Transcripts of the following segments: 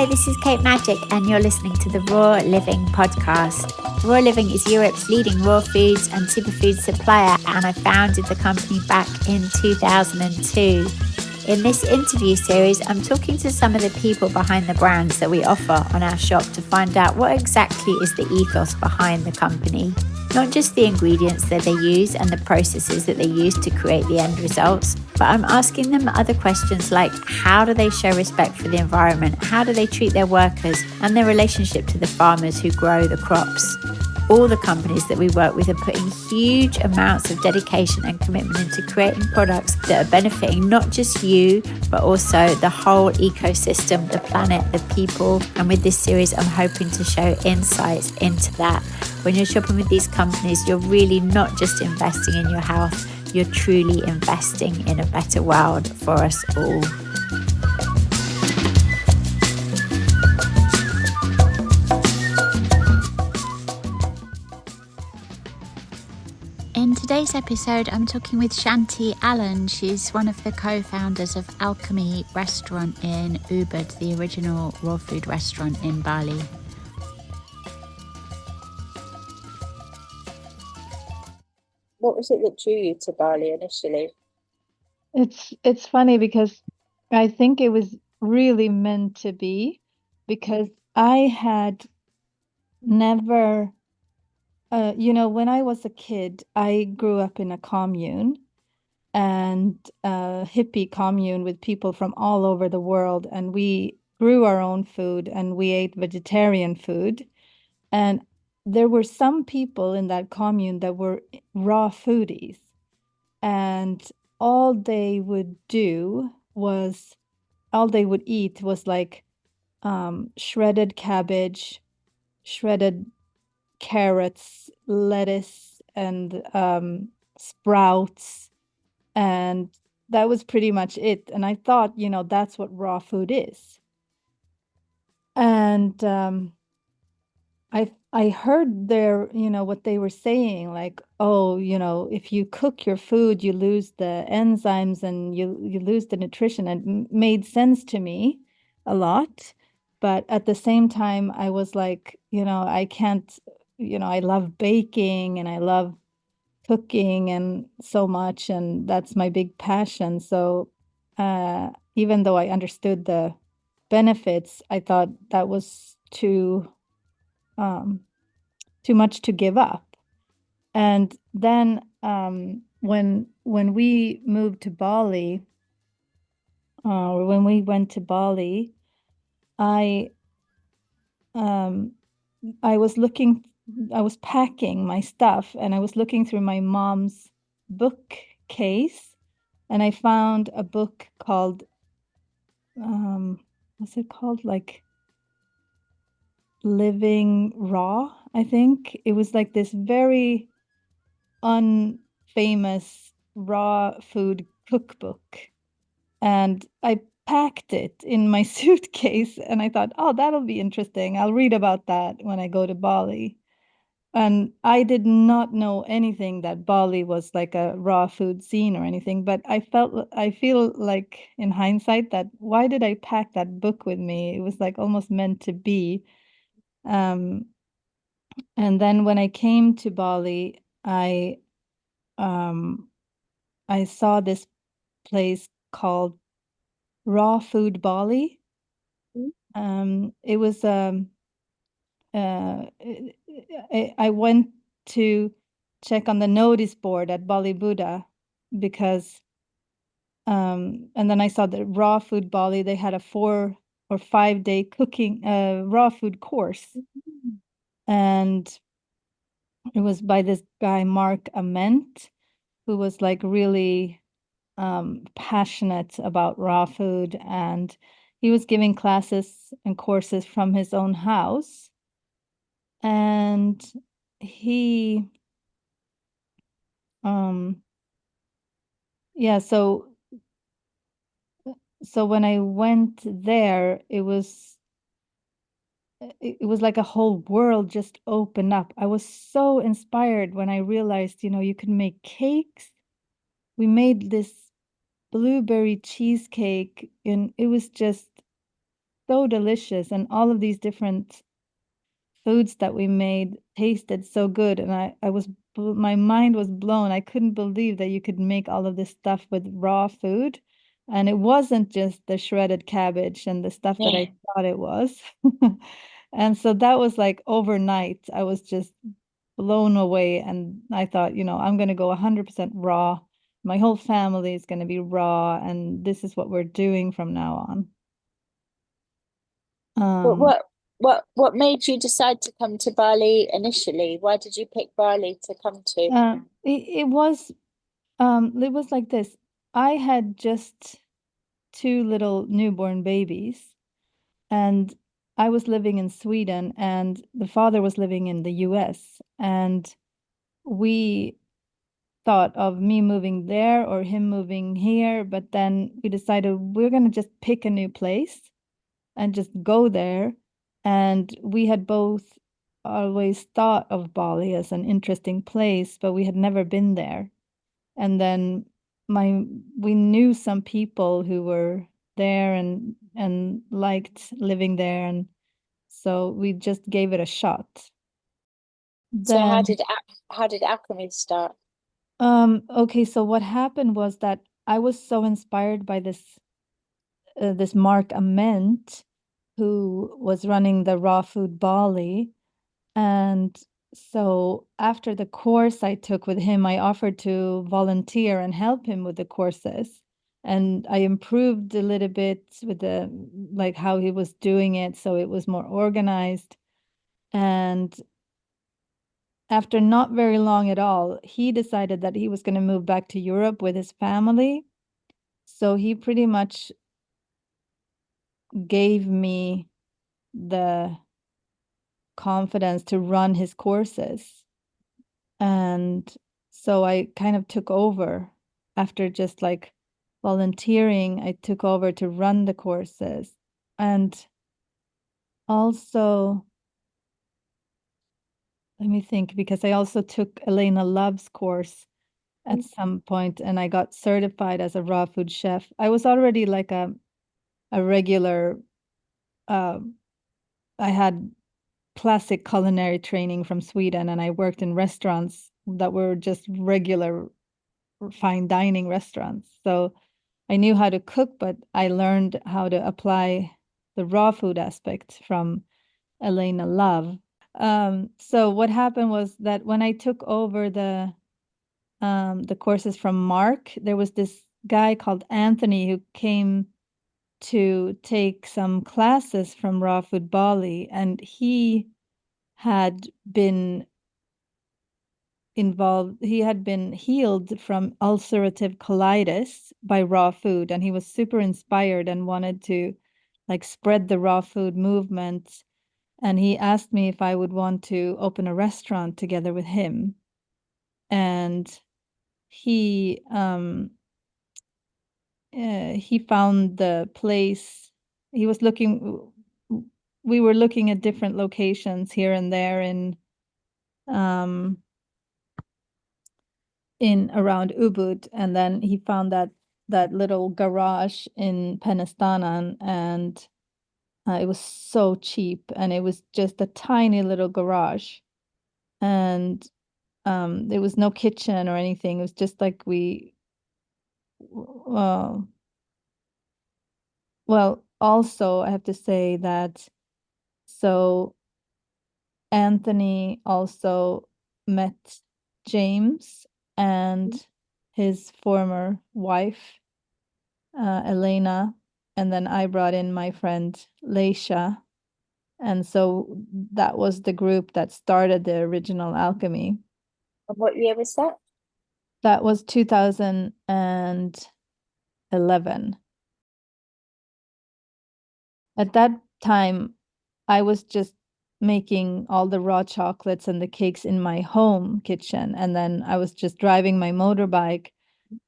Hi, this is Kate Magic, and you're listening to the Raw Living podcast. Raw Living is Europe's leading raw foods and superfood supplier, and I founded the company back in 2002. In this interview series, I'm talking to some of the people behind the brands that we offer on our shop to find out what exactly is the ethos behind the company. Not just the ingredients that they use and the processes that they use to create the end results, but I'm asking them other questions like how do they show respect for the environment? How do they treat their workers and their relationship to the farmers who grow the crops? All the companies that we work with are putting huge amounts of dedication and commitment into creating products that are benefiting not just you, but also the whole ecosystem, the planet, the people. And with this series, I'm hoping to show insights into that. When you're shopping with these companies, you're really not just investing in your health, you're truly investing in a better world for us all. In today's episode, I'm talking with Shanti Allen. She's one of the co-founders of Alchemy restaurant in Ubud, the original raw food restaurant in Bali. What was it that drew you to Bali initially? It's funny because I think it was really meant to be, because I had never, when I was a kid, I grew up in a commune, and a hippie commune with people from all over the world, and we grew our own food and we ate vegetarian food. And there were some people in that commune that were raw foodies, and all they would eat was like shredded cabbage, shredded carrots, lettuce, and sprouts. And that was pretty much it. And I thought, that's what raw food is. And I heard what they were saying, like, oh, if you cook your food, you lose the enzymes and you lose the nutrition. And made sense to me a lot. But at the same time, I was like, I can't, I love baking and I love cooking and so much, and that's my big passion. So even though I understood the benefits, I thought that was um, too much to give up. And then when we moved to Bali, or when we went to Bali, I um, I was packing my stuff, and I was looking through my mom's bookcase, and I found a book called what's it called? Like Living Raw, I think. It was like this very unfamous raw food cookbook. And I packed it in my suitcase, and I thought, oh, that'll be interesting. I'll read about that when I go to Bali. And I did not know anything that Bali was like a raw food scene or anything, but I feel like in hindsight that why did I pack that book with me? It was like almost meant to be. Um, and then when I came to Bali, um, I saw this place called Raw Food Bali. It was I went to check on the notice board at Bali Buddha, because and then I saw the Raw Food Bali. They had a 4 or 5 day cooking raw food course, and it was by this guy Mark Ament, who was like really passionate about raw food, and he was giving classes and courses from his own house. And he um yeah so when I went there, it was like a whole world just opened up. I was so inspired when I realized, you could make cakes. We made this blueberry cheesecake, and it was just so delicious, and all of these different foods that we made tasted so good. And my mind was blown. I couldn't believe that you could make all of this stuff with raw food. And it wasn't just the shredded cabbage and the stuff that I thought it was. And so that was like overnight, I was just blown away. And I thought, I'm going to go 100% raw. My whole family is going to be raw. And this is what we're doing from now on. But what made you decide to come to Bali initially? Why did you pick Bali to come to? It was like this. I had just two little newborn babies, and I was living in Sweden, and the father was living in the US. And we thought of me moving there or him moving here, but then we decided we're going to just pick a new place and just go there. And we had both always thought of Bali as an interesting place, but we had never been there. And then we knew some people who were there and liked living there, and so we just gave it a shot. So Then how did Alchemy start? okay, so what happened was that I was so inspired by this Mark Ament, who was running the Raw Food Bali. And so after the course I took with him, I offered to volunteer and help him with the courses. And I improved a little bit with like how he was doing it, so it was more organized. And after not very long at all, he decided that he was going to move back to Europe with his family. So he pretty much gave me the confidence to run his courses. And so I kind of took over after just like volunteering. I took over to run the courses. And also, let me think, because I also took Elena Love's course at some point, and I got certified as a raw food chef. I was already like a regular, uh, I had classic culinary training from Sweden, and I worked in restaurants that were just regular fine dining restaurants. So I knew how to cook, but I learned how to apply the raw food aspect from Elena Love. So what happened was that when I took over the courses from Mark, there was this guy called Anthony who came to take some classes from Raw Food Bali, and he had been he had been healed from ulcerative colitis by raw food, and he was super inspired and wanted to like spread the raw food movement. And he asked me if I would want to open a restaurant together with him. And he found the place. He was looking, we were looking at different locations here and there in around Ubud, and then he found that little garage in Penistana, and it was so cheap, and it was just a tiny little garage, and there was no kitchen or anything. It was just like uh, well, also I have to say that so Anthony also met James and his former wife, Elena, and then I brought in my friend Leisha. And so that was the group that started the original Alchemy. And what year was that? That was 2011. At that time, I was just making all the raw chocolates and the cakes in my home kitchen. And then I was just driving my motorbike,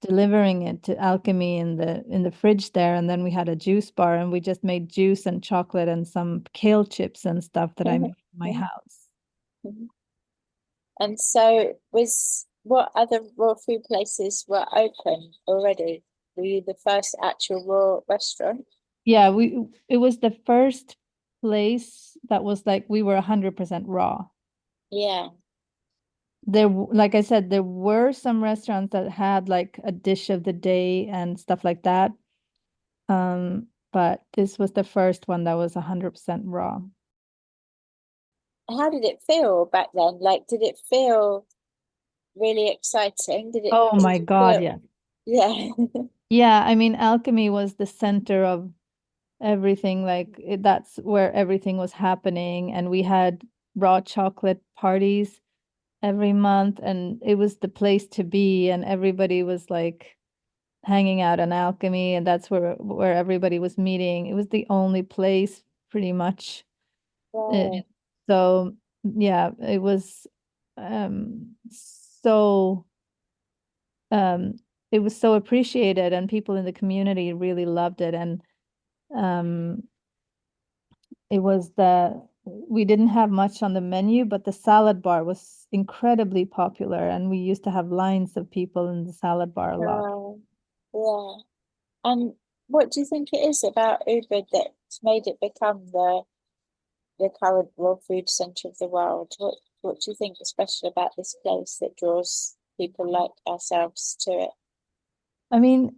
delivering it to Alchemy in the fridge there. And then we had a juice bar, and we just made juice and chocolate and some kale chips and stuff that I made in my house. And so what other raw food places were open already? Were you the first actual raw restaurant? Yeah, it was the first place that was like we were 100% raw. Yeah. Like I said, there were some restaurants that had like a dish of the day and stuff like that. But this was the first one that was 100% raw. How did it feel back then? Like, did it feel really exciting? Oh Did my you God, feel, yeah. yeah. Yeah, I mean, Alchemy was the center of everything. Like that's where everything was happening, and we had raw chocolate parties every month, and it was the place to be, and everybody was like hanging out on Alchemy, and that's where everybody was meeting. It was the only place pretty much. Right. So yeah, it was um so um it was so appreciated, and people in the community really loved it. And um it was we didn't have much on the menu, but the salad bar was incredibly popular, and we used to have lines of people in the salad bar a lot. Yeah. And what do you think it is about Ubud that's made it become the current raw food centre of the world? What do you think is special about this place that draws people like ourselves to it? I mean,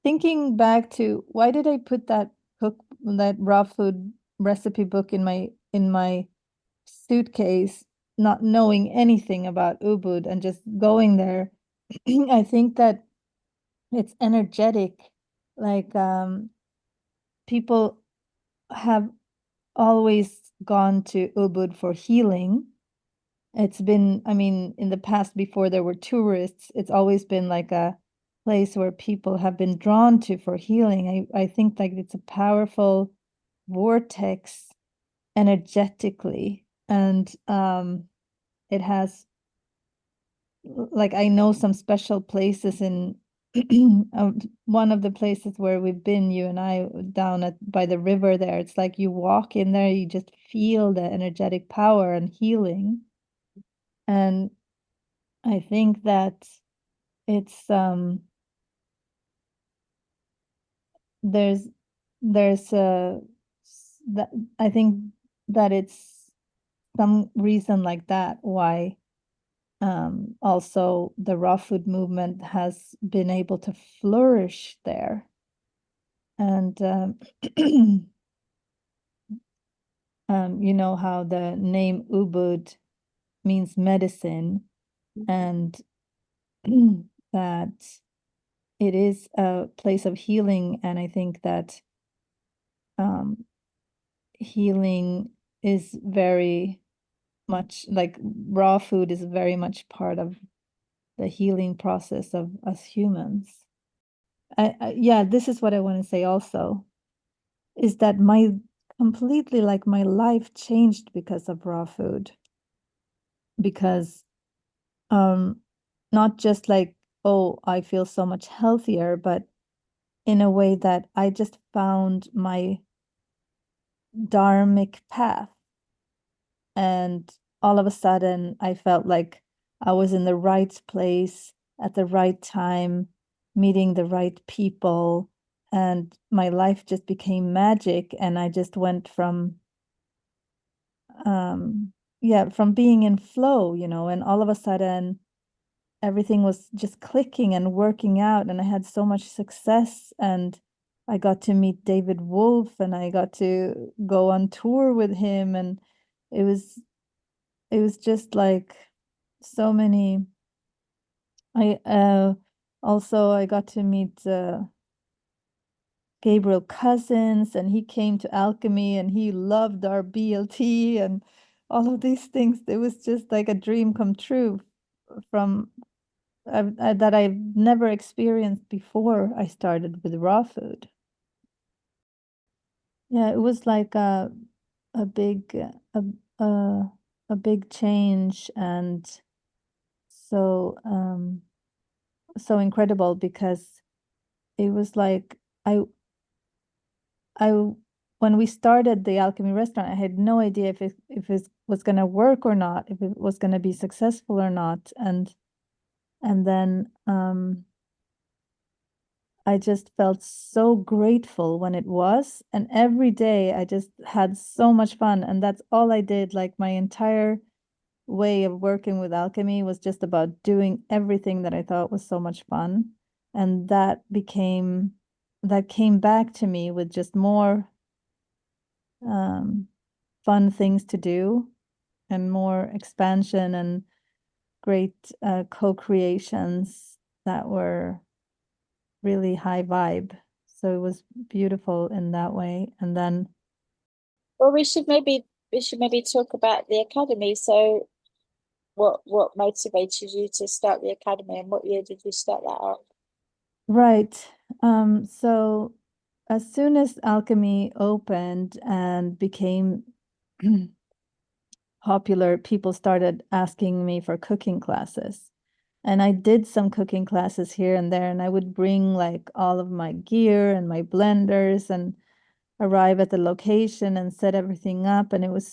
thinking back to why did I put that raw food recipe book in my suitcase, not knowing anything about Ubud and just going there. I think that it's energetic. Like people have always gone to Ubud for healing. It's been, I mean, in the past before there were tourists, it's always been like a place where people have been drawn to for healing. I think like it's a powerful vortex energetically, and it has, like, I know some special places in one of the places where we've been, you and I, down at by the river there. It's like you walk in there, you just feel the energetic power and healing. And I think that it's there's a that I think that it's some reason like that why also the raw food movement has been able to flourish there. And you know how the name Ubud means medicine, and that it is a place of healing. And I think that um, healing is very much like raw food is very much part of the healing process of us humans. Yeah, this is what I want to say also, is that my completely like my life changed because of raw food. Because um not just like, oh, I feel so much healthier, but in a way that I just found my dharmic path. And all of a sudden, I felt like I was in the right place at the right time, meeting the right people, and my life just became magic. And I just went from, yeah, from being in flow, and all of a sudden, everything was just clicking and working out, and I had so much success. And I got to meet David Wolf, and I got to go on tour with him, and it was it was just like so many. I also I got to meet Gabriel Cousins, and he came to Alchemy, and he loved our BLT and all of these things. It was just like a dream come true from that I've never experienced before I started with raw food. Yeah, it was like a big a, a big change, and so so incredible, because it was like I when we started the Alchemy restaurant, I had no idea if it was going to work or not, if it was going to be successful or not. And then I just felt so grateful when it was. And every day I just had so much fun. And that's all I did. Like my entire way of working with alchemy was just about doing everything that I thought was so much fun. And that came back to me with just more fun things to do and more expansion and great co-creations that were really high vibe. So it was beautiful in that way. And then Well, we should maybe talk about the academy. So what motivated you to start the academy, and what year did you start that up? right. So as soon as alchemy opened and became popular, people started asking me for cooking classes. And I did some cooking classes here and there, and I would bring like all of my gear and my blenders and arrive at the location and set everything up. And it was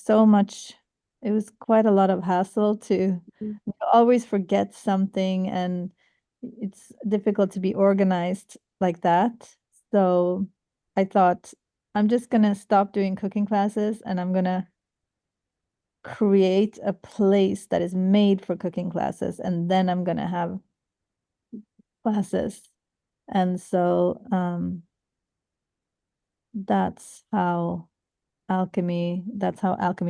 quite a lot of hassle to always forget something, and it's difficult to be organized like that. So I thought, I'm just gonna stop doing cooking classes and I'm gonna create a place that is made for cooking classes, and then I'm gonna have classes. And so that's how alchemy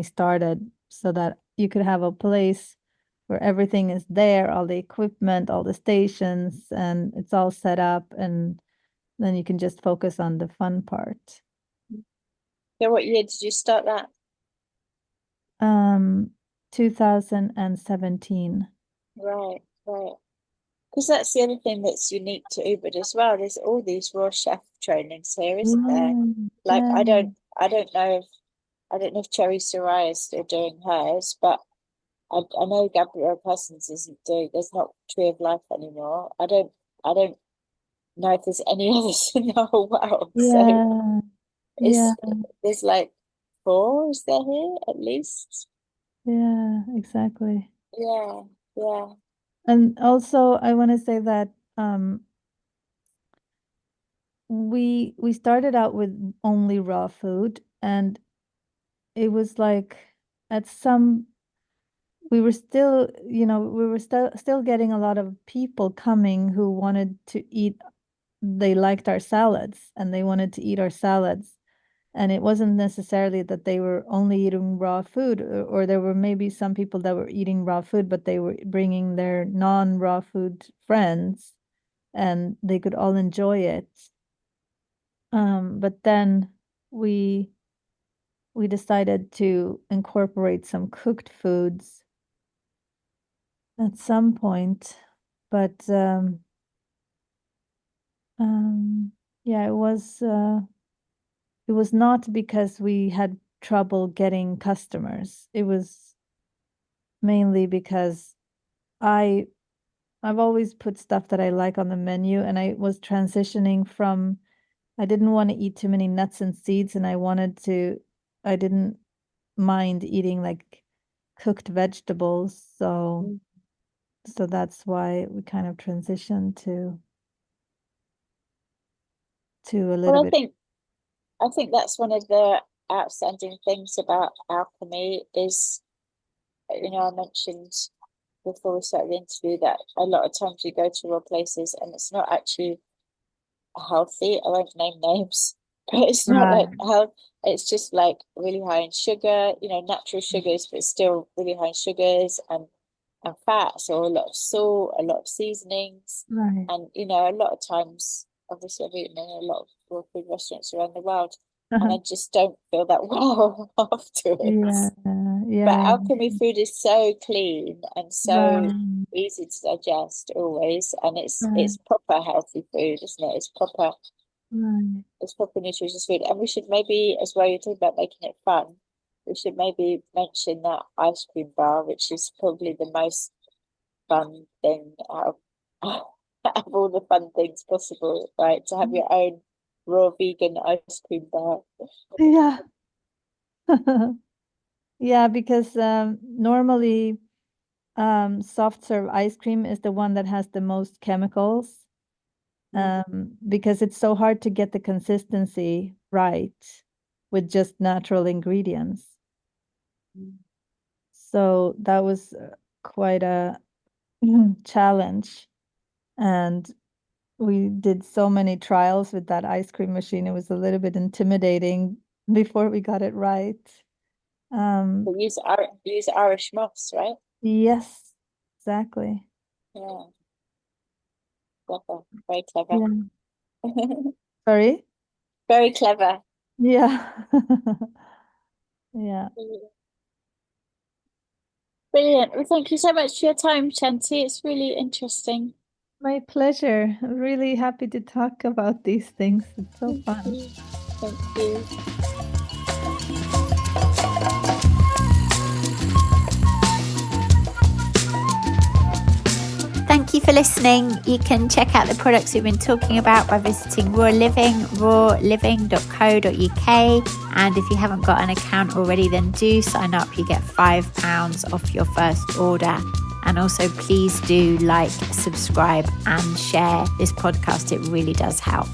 started, so that you could have a place where everything is there, all the equipment, all the stations, and it's all set up, and then you can just focus on the fun part. So what year did you start that? Um, 2017. Right, right. Because that's the other thing that's unique to Ubud as well. There's all these raw chef trainings here, isn't there? Yeah, Like yeah, I don't know if Cherry Sarai is still doing hers, but I know Gabrielle Cousins isn't doing. There's not Tree of Life anymore. I don't know if there's any others in the whole world. So yeah, yeah, it's there's like four, is there here at least? yeah, exactly. Yeah, yeah. And also, I want to say that um, we started out with only raw food, and it was like at some we were still, we were still getting a lot of people coming who wanted to eat. They liked our salads and they wanted to eat our salads. And it wasn't necessarily that they were only eating raw food, or there were maybe some people that were eating raw food, but they were bringing their non-raw food friends and they could all enjoy it. But then we we decided to incorporate some cooked foods at some point, but yeah, it was not because we had trouble getting customers. It was mainly because I I've always put stuff that I like on the menu, and I was transitioning from I didn't want to eat too many nuts and seeds, and I didn't mind eating like cooked vegetables. Mm. So that's why we kind of transitioned to a little Well, I bit. think I think that's one of the outstanding things about alchemy is, I mentioned before we started the interview that a lot of times you go to raw places and it's not actually healthy. I won't name names, but it's not like Right, health. It's just like really high in sugar, natural sugars, but still really high in sugars and fats, or a lot of salt, a lot of seasonings, right. and a lot of times, obviously, I've eaten in a lot of raw food restaurants around the world, and I just don't feel that well Yeah, afterwards. But yeah, alchemy food is so clean and so right, easy to digest always, and it's right, it's proper healthy food, isn't it? right. It's proper nutritious food. And we should maybe, as well, you're talking about making it fun, we should maybe mention that ice cream bar, which is probably the most fun thing out of, out of all the fun things possible, right? To have your own raw vegan ice cream bar. Yeah. Yeah, because normally soft serve ice cream is the one that has the most chemicals. because it's so hard to get the consistency right with just natural ingredients. So that was quite a challenge. And we did so many trials with that ice cream machine. It was a little bit intimidating before we got it right. We use Irish moss, right? Yes, exactly. Yeah. Clever. Very clever. Yeah. Sorry? Very clever. Yeah. Yeah. Brilliant. Well, thank you so much for your time, Shanti. It's really interesting. My pleasure. I'm really happy to talk about these things. It's so fun. Thank you. Thank you for listening. You can check out the products we've been talking about by visiting Raw Living, rawliving.co.uk. And if you haven't got an account already, then do sign up. You get £5 off your first order. And also, please do like, subscribe and share this podcast. It really does help.